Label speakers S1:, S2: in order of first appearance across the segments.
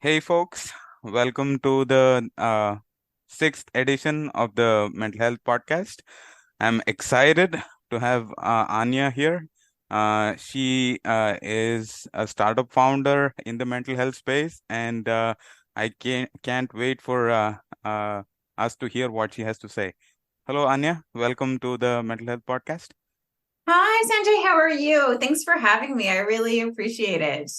S1: Hey folks, welcome to the sixth edition of the Mental Health Podcast. I'm excited to have Anja here. She is a startup founder in the mental health space, and I can't wait for us to hear what she has to say. Hello, Anja. Welcome to the Mental Health Podcast.
S2: Hi, Sanjay. How are you? Thanks for having me. I really appreciate it.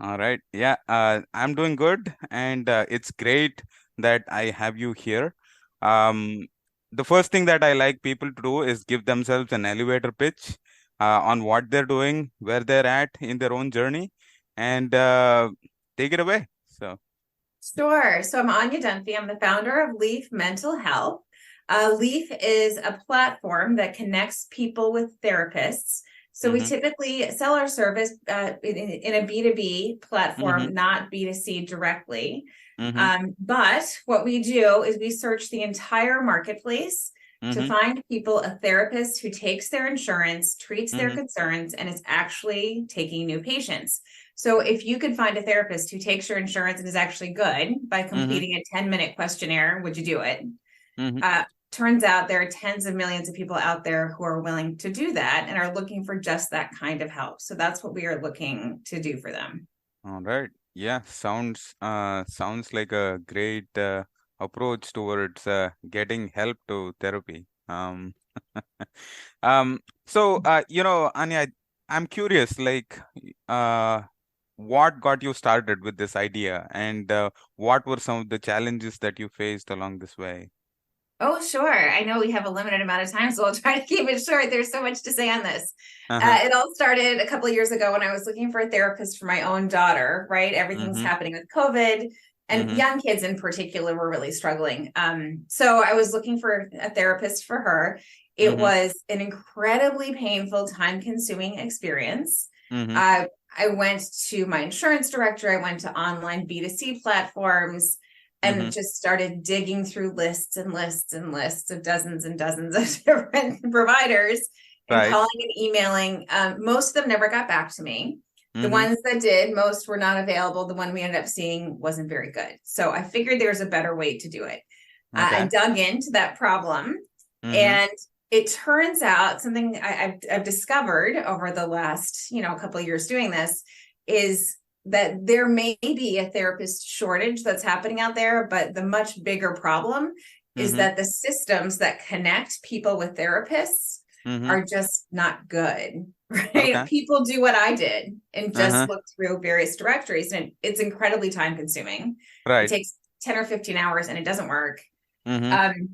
S1: All right. Yeah, I'm doing good, and it's great that I have you here. Um, the first thing that I like people to do is give themselves an elevator pitch on what they're doing, where they're at in their own journey, and take it away. So,
S2: Sure. So I'm Anja Dunphy. I'm the founder of Leaf Mental Health. Leaf is a platform that connects people with therapists. So we
S1: mm-hmm,
S2: typically sell our service in a B2B
S1: mm-hmm,
S2: platform, not B2C directly.
S1: mm-hmm,
S2: But what we do is we search the entire marketplace to
S1: mm-hmm,
S2: find people a therapist who takes their insurance, treats their
S1: mm-hmm,
S2: concerns, and is actually taking new patients. So if you could find a therapist who takes your insurance and is actually good by
S1: mm-hmm,
S2: completing a 10-minute questionnaire, would you do it?
S1: mm-hmm.
S2: Turns out there are tens of millions of people out there who are willing to do that and are looking for just that kind of help. So that's what we are looking to do for them.
S1: All right. Yeah, sounds like a great approach towards getting help to therapy. Um, Anya, I'm curious, like, uh, what got you started with this idea, and what were some of the challenges that you faced along this way?
S2: Oh, sure. I know we have a limited amount of time, so I'll try to keep it short. There's so much to say on this.
S1: Uh-huh.
S2: It all started a couple of years ago when I was looking for a therapist for my own daughter, right? Everything's
S1: Mm-hmm.
S2: happening with COVID, and
S1: Mm-hmm.
S2: young kids in particular were really struggling. So I was looking for a therapist for her. It
S1: Mm-hmm.
S2: was an incredibly painful, time-consuming experience.
S1: Mm-hmm.
S2: Uh, I went to my insurance director. I went to online B2C platforms
S1: Mm-hmm.
S2: and just started digging through lists and lists and lists of dozens and dozens of different providers and
S1: Right.
S2: calling and emailing. Most of them never got back to me. The
S1: Mm-hmm.
S2: ones that did, most were not available. The one we ended up seeing wasn't very good. So I figured there was a better way to do it. I
S1: Okay.
S2: dug into that problem,
S1: Mm-hmm.
S2: and it turns out something I've discovered over the last couple of years doing this is that there may be a therapist shortage that's happening out there, but the much bigger problem is
S1: Mm-hmm.
S2: that the systems that connect people with therapists
S1: Mm-hmm.
S2: are just not good, right?
S1: Okay.
S2: People do what I did and just
S1: Uh-huh.
S2: look through various directories, and it's incredibly time consuming. It
S1: Right.
S2: takes 10 or 15 hours and it doesn't work.
S1: Mm-hmm.
S2: Um,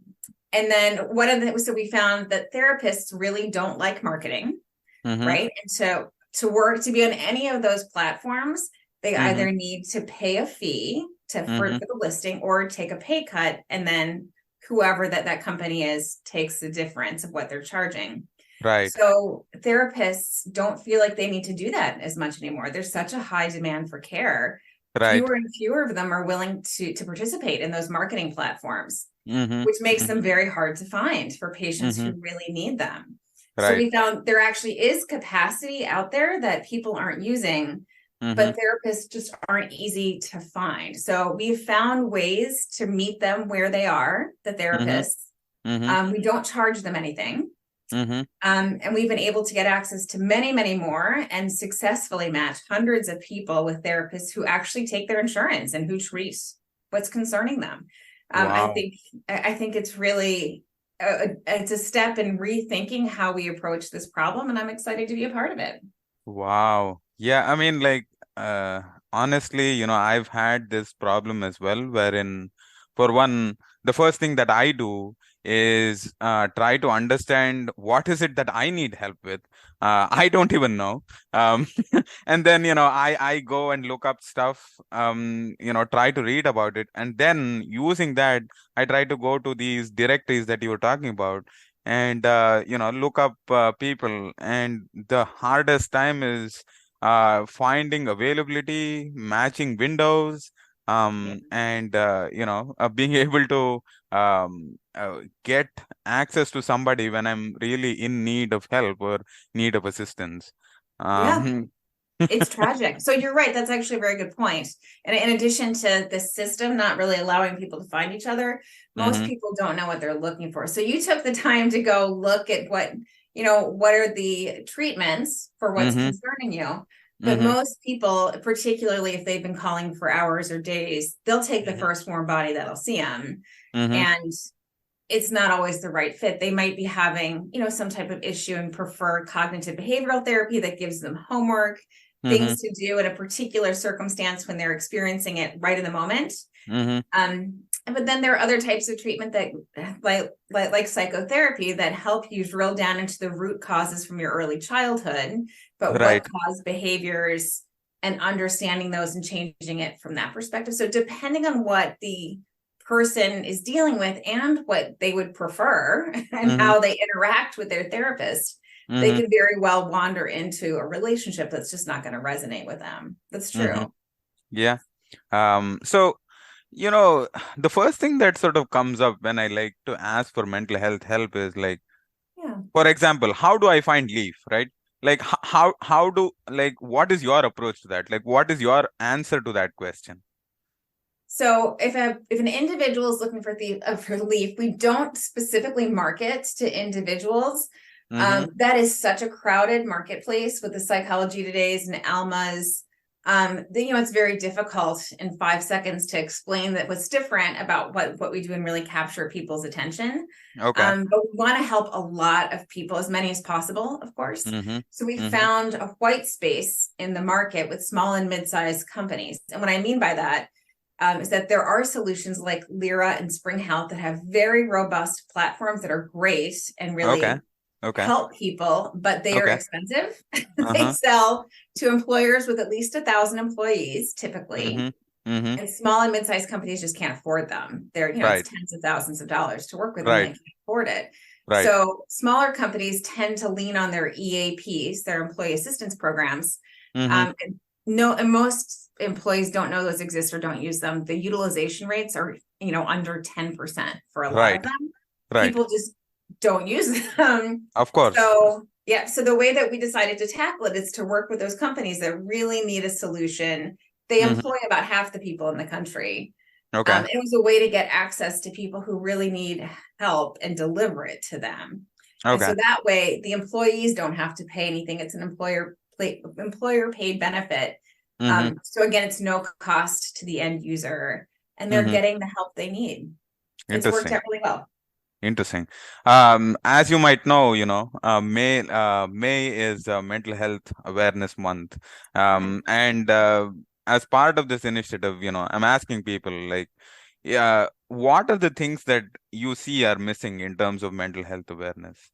S2: and then so we found that therapists really don't like marketing,
S1: Mm-hmm.
S2: right? And so to work to be on any of those platforms, they
S1: Mm-hmm.
S2: either need to pay a fee for
S1: Mm-hmm.
S2: the listing or take a pay cut, and then whoever that company is takes the difference of what they're charging.
S1: Right.
S2: So therapists don't feel like they need to do that as much anymore. There's such a high demand for care.
S1: Right.
S2: Fewer and fewer of them are willing to participate in those marketing platforms,
S1: Mm-hmm.
S2: which makes
S1: Mm-hmm.
S2: them very hard to find for patients
S1: Mm-hmm.
S2: who really need them. So
S1: Right.
S2: we found there actually is capacity out there that people aren't using,
S1: Mm-hmm.
S2: but therapists just aren't easy to find. So we've found ways to meet them where they are, the
S1: Mm-hmm.
S2: therapists.
S1: Mm-hmm.
S2: We don't charge them anything.
S1: Mm-hmm.
S2: And we've been able to get access to many, many more and successfully match hundreds of people with therapists who actually take their insurance and who treat what's concerning them. Um, I
S1: Wow.
S2: think I think it's really it's a step in rethinking how we approach this problem, and I'm excited to be a part of it.
S1: Wow. Yeah, I mean, like, uh, honestly, I've had this problem as well, wherein, for one, the first thing that I do is try to understand what is it that I need help with. I don't even know. Um, and then, I go and look up stuff, try to read about it. And then using that, I try to go to these directories that you were talking about and look up people, and the hardest time is finding availability, matching windows,
S2: Yeah.
S1: and being able to get access to somebody when I'm really in need of help or need of assistance.
S2: Yeah.
S1: um
S2: It's tragic. So you're right. That's actually a very good point. And in addition to the system not really allowing people to find each other, most
S1: Mm-hmm.
S2: people don't know what they're looking for. So you took the time to go look at what are the treatments for what's
S1: Mm-hmm.
S2: concerning you. But
S1: Mm-hmm.
S2: most people, particularly if they've been calling for hours or days, they'll take the
S1: Mm-hmm.
S2: first warm body that'll see them.
S1: Mm-hmm.
S2: And it's not always the right fit. They might be having, some type of issue and prefer cognitive behavioral therapy that gives them homework,
S1: Mm-hmm.
S2: things to do in a particular circumstance when they're experiencing it right in the moment.
S1: Mm-hmm.
S2: But then there are other types of treatment that like psychotherapy that help you drill down into the root causes from your early childhood, but what
S1: Right.
S2: caused behaviors and understanding those and changing it from that perspective. So depending on what the person is dealing with and what they would prefer and
S1: Mm-hmm.
S2: how they interact with their therapist, they
S1: Mm-hmm.
S2: can very well wander into a relationship that's just not going to resonate with them. That's
S1: Mm-hmm.
S2: true.
S1: Yeah. So, you know, the first thing that sort of comes up when I like to ask for mental health help is like,
S2: Yeah.
S1: for example, how do I find leave, right? Like how do like what is your approach to that? Like what is your answer to that question?
S2: So if an individual is looking for relief, we don't specifically market to individuals.
S1: Mm-hmm.
S2: That is such a crowded marketplace with the Psychology Todays and Almas. It's very difficult in 5 seconds to explain that what's different about what we do and really capture people's attention.
S1: Okay.
S2: But we want to help a lot of people, as many as possible, of course.
S1: Mm-hmm.
S2: So we
S1: Mm-hmm.
S2: found a white space in the market with small and mid-sized companies. And what I mean by that is that there are solutions like Lyra and Spring Health that have very robust platforms that are great and
S1: Okay.
S2: really
S1: Okay.
S2: help people, but they are
S1: Okay.
S2: expensive. They
S1: Uh-huh.
S2: sell to employers with at least 1,000 employees typically.
S1: Mm-hmm. Mm-hmm.
S2: And small and mid-sized companies just can't afford them. It's
S1: Right.
S2: tens of thousands of dollars to work with them. They
S1: Right.
S2: can't afford it.
S1: Right.
S2: So smaller companies tend to lean on their EAPs, their employee assistance programs.
S1: Mm-hmm.
S2: No, and most employees don't know those exist or don't use them. The utilization rates are, under 10% for a lot of
S1: Right.
S2: them.
S1: Right.
S2: People just don't use them.
S1: Of course.
S2: So, yeah. So the way that we decided to tackle it is to work with those companies that really need a solution. They
S1: Mm-hmm.
S2: employ about half the people in the country.
S1: Okay.
S2: It was a way to get access to people who really need help and deliver it to them. And so
S1: Okay.
S2: that way, the employees don't have to pay anything. It's an employer paid benefit.
S1: Mm-hmm.
S2: So again, it's no cost to the end user, and they're
S1: Mm-hmm.
S2: getting the help they need. It's worked
S1: Interesting.
S2: out really well.
S1: Interesting. As you might know, May is Mental Health Awareness Month.
S2: Okay.
S1: And as part of this initiative, I'm asking people like, yeah, what are the things that you see are missing in terms of mental health awareness?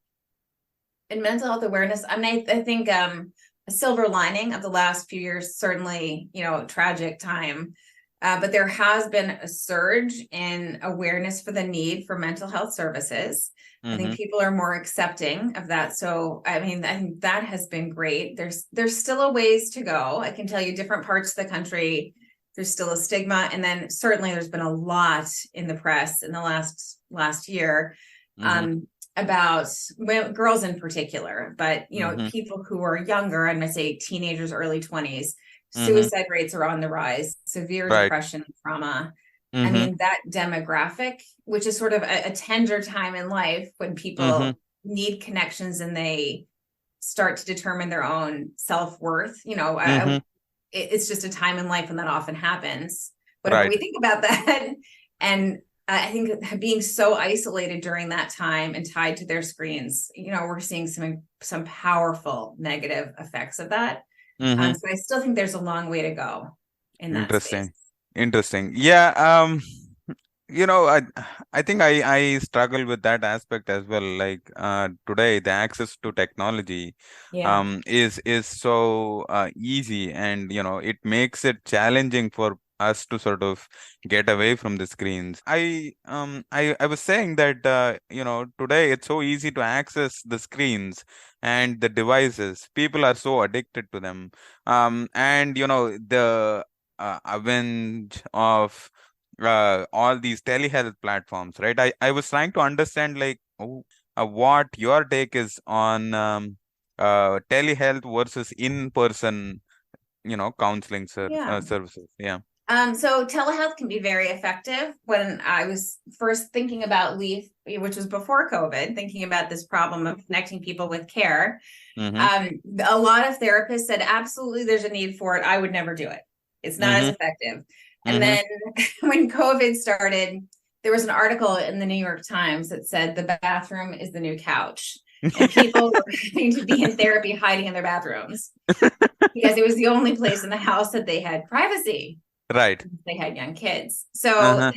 S2: In mental health awareness, I mean, I think a silver lining of the last few years, certainly, tragic time, but there has been a surge in awareness for the need for mental health services. I
S1: Mm-hmm.
S2: think people are more accepting of that. So, I mean, I think that has been great. There's still a ways to go. I can tell you different parts of the country, there's still a stigma. And then certainly there's been a lot in the press in the last year.
S1: Mm-hmm.
S2: Um, about girls in particular, but
S1: Mm-hmm.
S2: people who are younger, I'm gonna say teenagers, early 20s,
S1: Mm-hmm.
S2: suicide rates are on the rise, severe
S1: Right.
S2: depression, trauma. I
S1: Mm-hmm.
S2: mean, that demographic, which is sort of a tender time in life when
S1: Mm-hmm.
S2: people need connections and they start to determine their own self-worth.
S1: Mm-hmm.
S2: It's just a time in life when that often happens. Whatever
S1: Right.
S2: we think about that, and I think being so isolated during that time and tied to their screens, we're seeing some powerful negative effects of that.
S1: Mm-hmm.
S2: So I still think there's a long way to go in that space.
S1: Interesting. Interesting. Yeah. You know, I think I struggle with that aspect as well. Like today, the access to technology
S2: Yeah.
S1: is so easy, and it makes it challenging for us to sort of get away from the screens. I was saying that today it's so easy to access the screens and the devices. People are so addicted to them. And the avenge of all these telehealth platforms, right? I was trying to understand like what your take is on telehealth versus in-person counseling
S2: Yeah.
S1: services. Yeah.
S2: So telehealth can be very effective. When I was first thinking about Leaf, which was before COVID, thinking about this problem of connecting people with care,
S1: Mm-hmm.
S2: a lot of therapists said, absolutely, there's a need for it. I would never do it. It's not as
S1: Mm-hmm.
S2: effective. And
S1: Mm-hmm.
S2: then when COVID started, there was an article in the New York Times that said the bathroom is the new couch. And people were having to be in therapy hiding in their bathrooms because it was the only place in the house that they had privacy.
S1: Right.
S2: They had young kids. So,
S1: Uh-huh.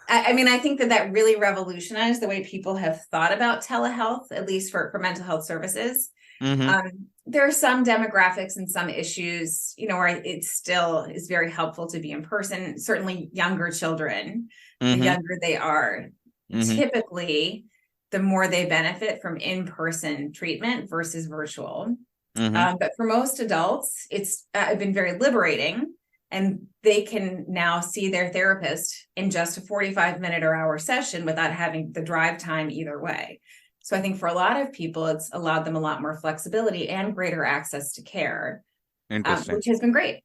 S2: I mean, I think that really revolutionized the way people have thought about telehealth, at least for mental health services.
S1: Mm-hmm.
S2: There are some demographics and some issues, where it still is very helpful to be in person. Certainly, younger children, the
S1: Mm-hmm.
S2: younger they are,
S1: Mm-hmm.
S2: typically, the more they benefit from in-person treatment versus virtual.
S1: Mm-hmm.
S2: But for most adults, it's been very liberating, and they can now see their therapist in just a 45-minute or hour session without having the drive time either way. So I think for a lot of people, it's allowed them a lot more flexibility and greater access to care,
S1: Interesting.
S2: which has been great.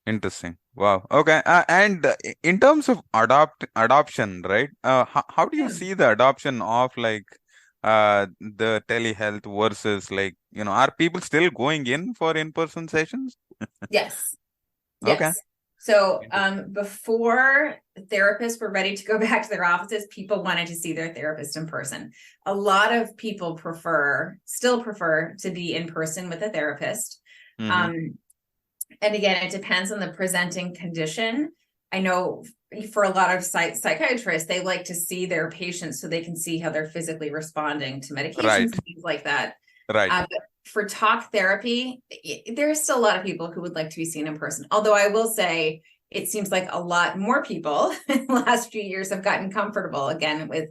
S1: Interesting. Wow. Okay. And in terms of adoption, right? How do you
S2: Yeah.
S1: see the adoption of like the telehealth versus like, are people still going in for in-person sessions?
S2: Yes.
S1: Okay.
S2: Yes. So
S1: Interesting.
S2: before therapists were ready to go back to their offices, people wanted to see their therapist in person. A lot of people still prefer to be in person with a therapist.
S1: Mm-hmm.
S2: Um, and again, it depends on the presenting condition. I know for a lot of psychiatrists, they like to see their patients so they can see how they're physically responding to medications
S1: Right.
S2: and things like that.
S1: Right.
S2: But for talk therapy, there's still a lot of people who would like to be seen in person. Although I will say, it seems like a lot more people in the last few years have gotten comfortable again with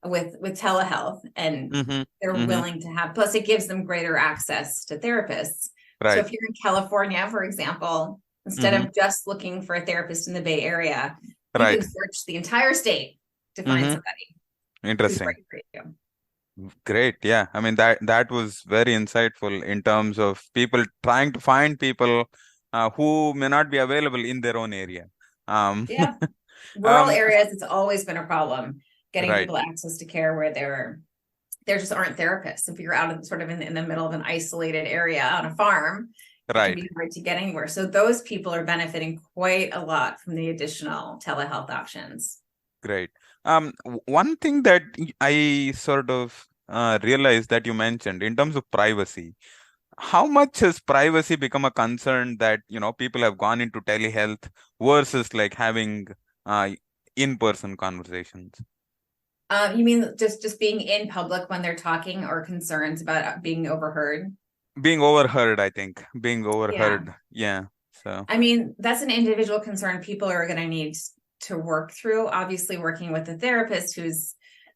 S2: telehealth, and
S1: Mm-hmm.
S2: they're
S1: Mm-hmm.
S2: willing to have. Plus, it gives them greater access to therapists. So
S1: Right.
S2: if you're in California, for example, instead
S1: Mm-hmm.
S2: of just looking for a therapist in the Bay Area, you
S1: Right.
S2: can search the entire state to find
S1: Mm-hmm.
S2: somebody who's
S1: Interesting.
S2: right for you.
S1: Great. Yeah. I mean that was very insightful in terms of people trying to find people who may not be available in their own area. Um,
S2: Yeah. Rural
S1: um,
S2: areas, it's always been a problem getting
S1: right.
S2: people access to care where there just aren't therapists. If you're out in the middle of an isolated area on a farm, it can
S1: Right.
S2: be hard to get anywhere. So those people are benefiting quite a lot from the additional telehealth options.
S1: Great. One thing that I sort of realized that you mentioned in terms of privacy, how much has privacy become a concern that, people have gone into telehealth versus like having uh, in-person conversations?
S2: You mean just being in public when they're talking, or concerns about being overheard?
S1: Being overheard, I think. Being
S2: Yeah.
S1: overheard. Yeah. So,
S2: I mean, that's an individual concern people are going to need to work through. Obviously, working with a therapist who's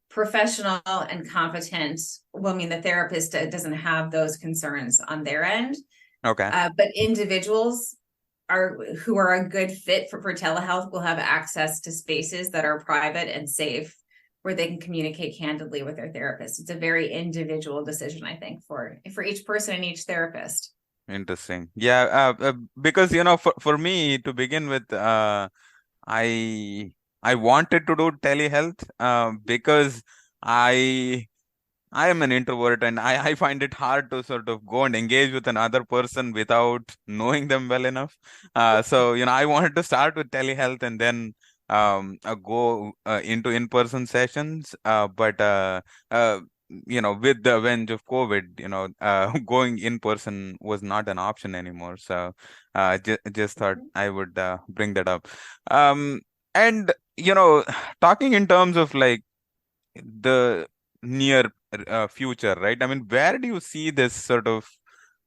S2: professional and competent will mean the therapist doesn't have those concerns on their end.
S1: okay.
S2: But individuals who are a good fit for telehealth will have access to spaces that are private and safe, where they can communicate candidly with their therapist. It's a very individual decision, I think, for each person and each therapist.
S1: Interesting. Yeah. Because, for me to begin with, I I wanted to do telehealth because I I am an introvert and I find it hard to sort of go and engage with another person without knowing them well enough. So, I wanted to start with telehealth and then go into in-person sessions. But with the advent of COVID, going in person was not an option anymore. So, just thought I would bring that up. Um, and, talking in terms of like the near future, right? I mean, where do you see this sort of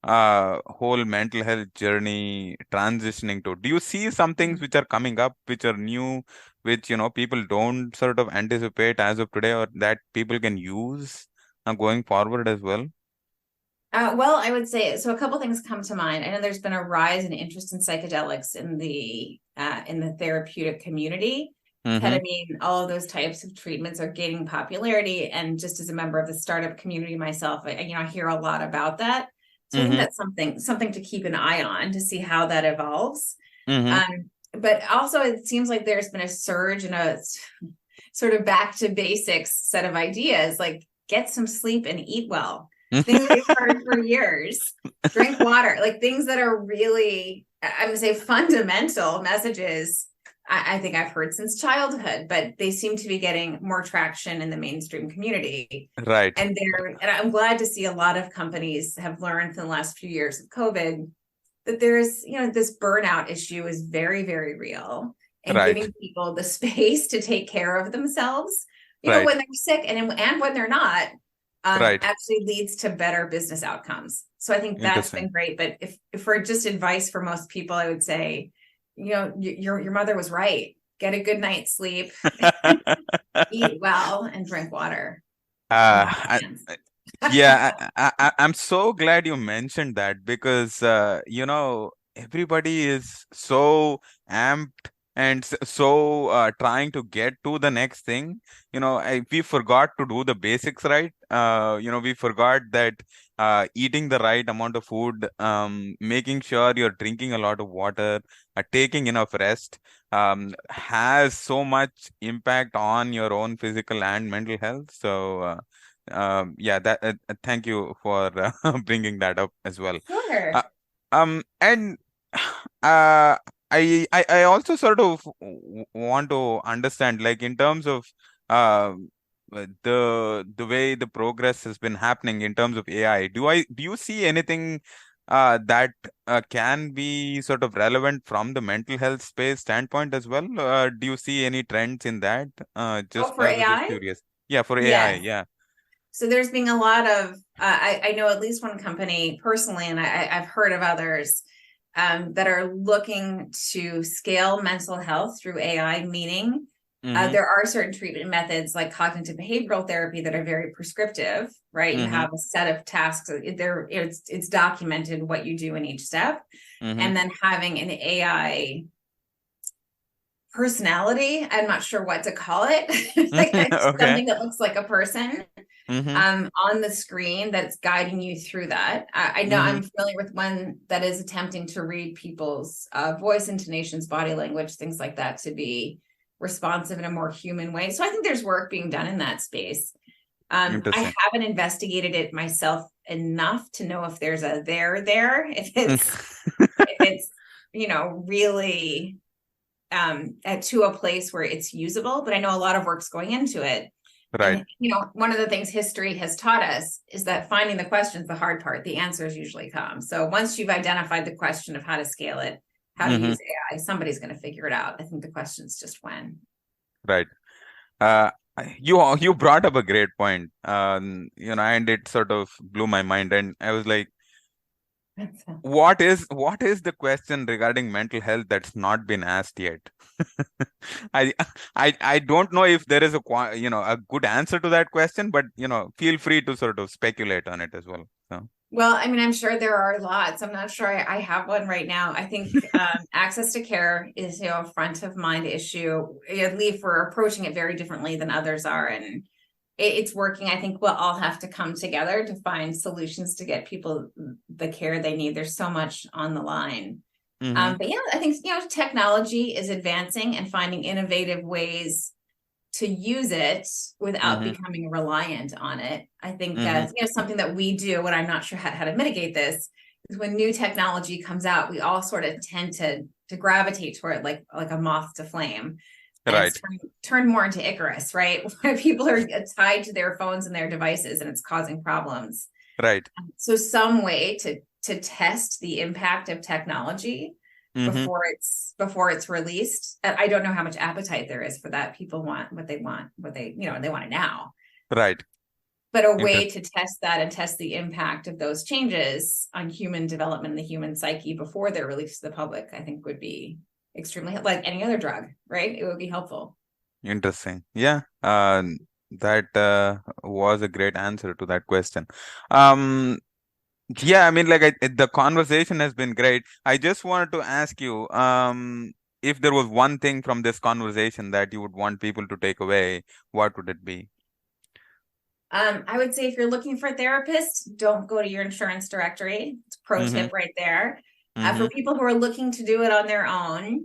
S1: whole mental health journey transitioning to? Do you see some things which are coming up, which are new, which, people don't sort of anticipate as of today, or that people can use going forward as well?
S2: Well, I would say so. A couple things come to mind. I know there's been a rise in interest in psychedelics in the therapeutic community.
S1: Mm-hmm.
S2: Ketamine, all of those types of treatments are gaining popularity. And just as a member of the startup community myself, I hear a lot about that. So I think
S1: Mm-hmm.
S2: that's something to keep an eye on to see how that evolves.
S1: Mm-hmm.
S2: But also it seems like there's been a surge in a sort of back to basics set of ideas, like get some sleep and eat well. Things we've heard for years. Drink water, like things that are really, I'm gonna say, fundamental messages. I think I've heard since childhood, but they seem to be getting more traction in the mainstream community.
S1: Right.
S2: And I'm glad to see a lot of companies have learned in the last few years of COVID that there's, this burnout issue is very, very real, and
S1: Right.
S2: giving people the space to take care of themselves,
S1: Right.
S2: when they're sick and when they're not,
S1: Right.
S2: actually leads to better business outcomes. So I think that's
S1: Interesting.
S2: been great. But if for just advice for most people, I would say, your mother was right. Get a good night's sleep, eat well, and drink water and wash
S1: I,
S2: your hands.
S1: Yeah, I'm so glad you mentioned that because everybody is so amped and so trying to get to the next thing. We forgot to do the basics right. We forgot that eating the right amount of food, making sure you're drinking a lot of water, taking enough rest, has so much impact on your own physical and mental health. So. Yeah, that thank you for bringing that up as well. Uh,
S2: Sure.
S1: and uh, I also sort of want to understand, like in terms of uh, the way the progress has been happening in terms of AI. Do you see anything that can be sort of relevant from the mental health space standpoint as well? Do you see any trends in that?
S2: Oh,
S1: Just
S2: for
S1: I was just
S2: AI?
S1: curious. Yeah, for AI.
S2: Yes.
S1: Yeah.
S2: So there's been a lot of, I know at least one company personally, and I've heard of others, that are looking to scale mental health through AI, meaning
S1: Mm-hmm.
S2: there are certain treatment methods like cognitive behavioral therapy that are very prescriptive, right? You
S1: Mm-hmm.
S2: have a set of tasks. It's documented what you do in each step,
S1: Mm-hmm.
S2: and then having an AI personality. I'm not sure what to call it. Like
S1: Okay.
S2: something that looks like a person
S1: Mm-hmm.
S2: on the screen that's guiding you through that. I know
S1: Mm-hmm.
S2: I'm familiar with one that is attempting to read people's voice intonations, body language, things like that, to be responsive in a more human way. So I think there's work being done in that space. I
S1: Interesting.
S2: haven't investigated it myself enough to know if there's a there, if it's really to a place where it's usable, but I know a lot of work's going into it.
S1: Right.
S2: And one of the things history has taught us is that finding the question's the hard part. The answers usually come. So once you've identified the question of how to scale it, how to
S1: Mm-hmm.
S2: use AI, somebody's going to figure it out. I think the question's just when.
S1: Right. Uh, you brought up a great point. And it sort of blew my mind, and I was like, what is the question regarding mental health that's not been asked yet? I I don't know if there is a good answer to that question, but feel free to sort of speculate on it as well. So.
S2: Well, I mean, I'm sure there are lots. I'm not sure I have one right now. I think access to care is, a front of mind issue. At least we're approaching it very differently than others are, and it's working. I think we'll all have to come together to find solutions to get people the care they need. There's so much on the line.
S1: Mm-hmm.
S2: But yeah, I think technology is advancing and finding innovative ways to use it without
S1: Mm-hmm.
S2: becoming reliant on it. I think
S1: Mm-hmm.
S2: something that we do, and I'm not sure how to mitigate this, is when new technology comes out, we all sort of tend to gravitate toward it like a moth to flame. And it's
S1: Right.
S2: turned more into Icarus, right? Where people are tied to their phones and their devices, and it's causing problems.
S1: Right.
S2: So some way to test the impact of technology
S1: Mm-hmm.
S2: before it's released. And I don't know how much appetite there is for that. People want what they want, they want it now.
S1: Right.
S2: But a way
S1: Interesting.
S2: to test that and test the impact of those changes on human development and the human psyche before they're released to the public, I think would be extremely, like any other drug, right? It would be helpful.
S1: Interesting. Yeah. That was a great answer to that question. Um, Yeah, I mean, like the conversation has been great. I just wanted to ask you, if there was one thing from this conversation that you would want people to take away, what would it be?
S2: I would say if you're llooking for a therapist, don't go to your insurance directory. It's a pro
S1: Mm-hmm.
S2: tip right there.
S1: Mm-hmm.
S2: For people who are looking to do it on their own,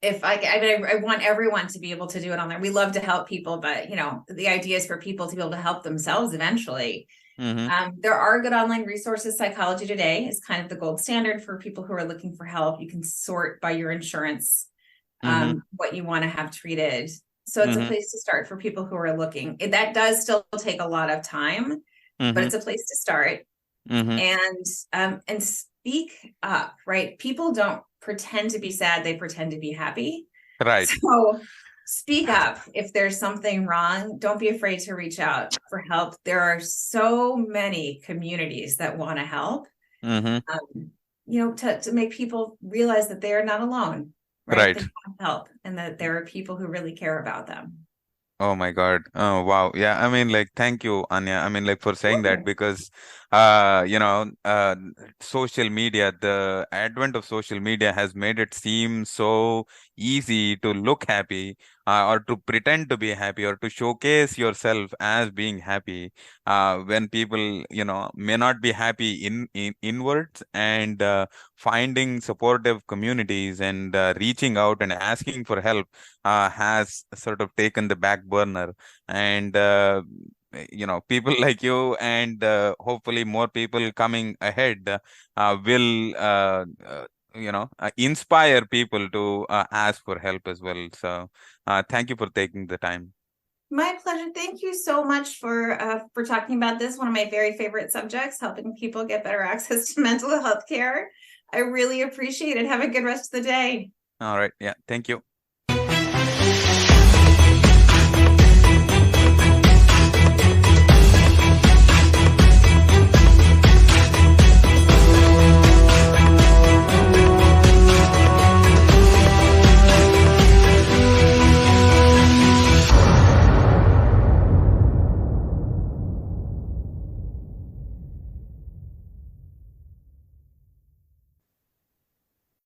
S2: if I want everyone to be able to do it on there. We love to help people, but the idea is for people to be able to help themselves eventually.
S1: Mm-hmm.
S2: There are good online resources. Psychology Today is kind of the gold standard for people who are looking for help. You can sort by your insurance
S1: Mm-hmm.
S2: what you want to have treated. So it's a
S1: Mm-hmm.
S2: place to start for people who are looking. That does still take a lot of time, but
S1: Mm-hmm.
S2: it's a place to start.
S1: Mm-hmm.
S2: And speak up, right? People don't pretend to be sad, they pretend to be happy.
S1: Right.
S2: So speak up if there's something wrong. Don't be afraid to reach out for help. There are so many communities that want to help,
S1: Mm-hmm.
S2: to make people realize that they are not alone, right?
S1: Right.
S2: They want help and that there are people who really care about them.
S1: Oh my God. Oh wow. Yeah. I mean, like, thank you, Anya. I mean, like, for saying that,
S2: Sure.
S1: because, social media, the advent of social media has made it seem so easy to look happy, or to pretend to be happy, or to showcase yourself as being happy, when people, may not be happy in inwards, and finding supportive communities, and reaching out and asking for help has sort of taken the back burner. And people like you, and hopefully more people coming ahead, will inspire people to ask for help as well. So thank you for taking the time.
S2: My pleasure. Thank you so much for talking about this, one of my very favorite subjects, helping people get better access to mental health care. I really appreciate it. Have a good rest of the day.
S1: All right, yeah, thank you.